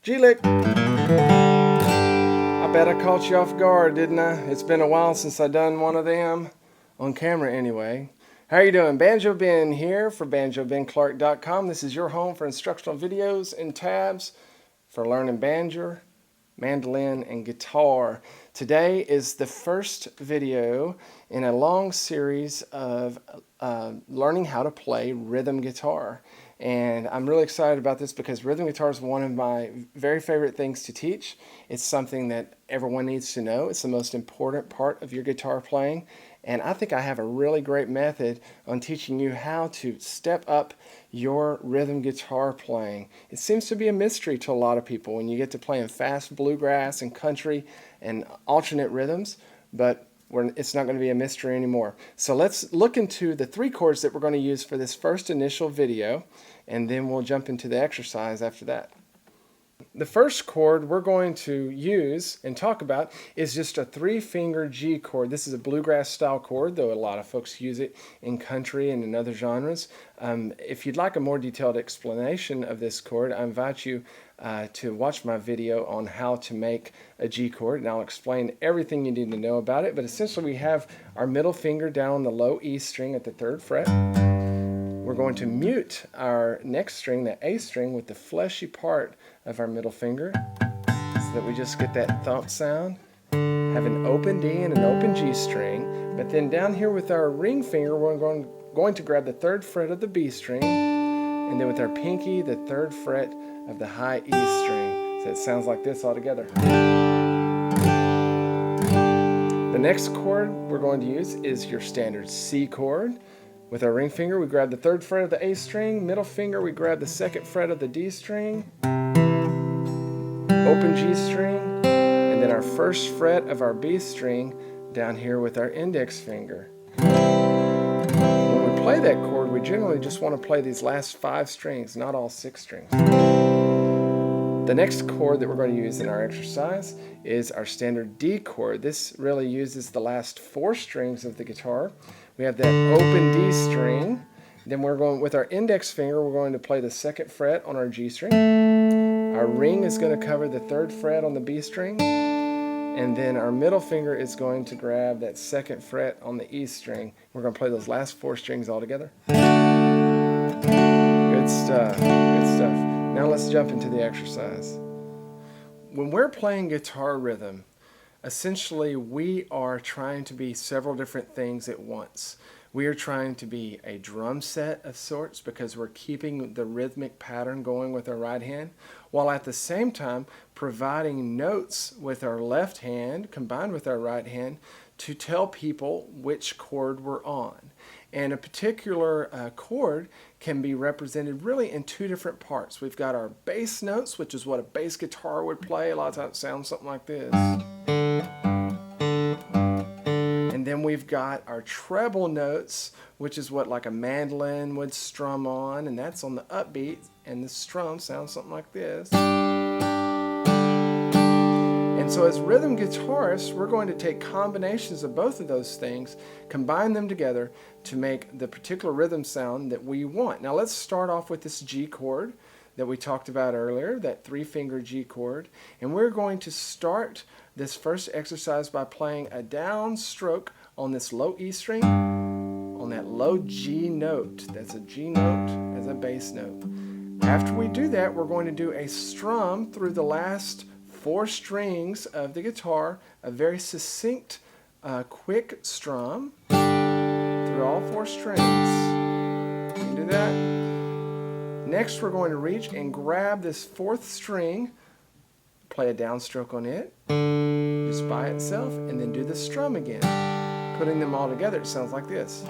G-lick. I bet I caught you off guard, didn't I? It's been a while since I done one of them, on camera anyway. How are you doing? Banjo Ben here for banjobenclark.com. This is your home for instructional videos and tabs for learning banjo, mandolin, and guitar. Today is the first video in a long series of learning how to play rhythm guitar. And I'm really excited about this because rhythm guitar is one of my very favorite things to teach. It's something that everyone needs to know. It's the most important part of your guitar playing. And I think I have a really great method on teaching you how to step up your rhythm guitar playing. It seems to be a mystery to a lot of people when you get to playing fast bluegrass and country and alternate rhythms, but it's not going to be a mystery anymore. So let's look into the 3 chords that we're going to use for this first initial video, and then we'll jump into the exercise after that. The first chord we're going to use and talk about is just a 3-finger G chord. This is a bluegrass style chord, though a lot of folks use it in country and in other genres. If you'd like a more detailed explanation of this chord, I invite you to watch my video on how to make a G chord, and I'll explain everything you need to know about it. But essentially we have our middle finger down on the low E string at the 3rd fret. We're going to mute our next string, the A string, with the fleshy part of our middle finger so that we just get that thump sound. Have an open D and an open G string, but then down here with our ring finger we're going to grab the 3rd fret of the B string, and then with our pinky the 3rd fret of the high E string. So it sounds like this all together. The next chord we're going to use is your standard C chord. With our ring finger we grab the 3rd fret of the A string, middle finger we grab the 2nd fret of the D string, open G string, and then our 1st fret of our B string down here with our index finger. When we play that chord, we generally just want to play these last 5 strings, not all 6 strings. The next chord that we're going to use in our exercise is our standard D chord. This really uses the last 4 strings of the guitar. We have that open D string. Then we're going with our index finger, we're going to play the 2nd fret on our G string. Our ring is going to cover the 3rd fret on the B string. And then our middle finger is going to grab that 2nd fret on the E string. We're going to play those last 4 strings all together. Good stuff. Good stuff. Now let's jump into the exercise. When we're playing guitar rhythm, essentially we are trying to be several different things at once. We are trying to be a drum set of sorts because we're keeping the rhythmic pattern going with our right hand, while at the same time providing notes with our left hand combined with our right hand to tell people which chord we're on. And a particular chord can be represented really in 2 different parts. We've got our bass notes, which is what a bass guitar would play. A lot of times it sounds something like this. And then we've got our treble notes, which is what like a mandolin would strum on, and that's on the upbeat, and the strum sounds something like this. And so as rhythm guitarists, we're going to take combinations of both of those things, combine them together to make the particular rhythm sound that we want. Now let's start off with this G chord that we talked about earlier, that 3-finger G chord. And we're going to start this first exercise by playing a down stroke on this low E string, on that low G note. That's a G note as a bass note. After we do that, we're going to do a strum through the last 4 strings of the guitar, a very succinct, quick strum through all 4 strings. You can do that. Next, we're going to reach and grab this 4th string, play a downstroke on it, just by itself, and then do the strum again. Putting them all together, it sounds like this.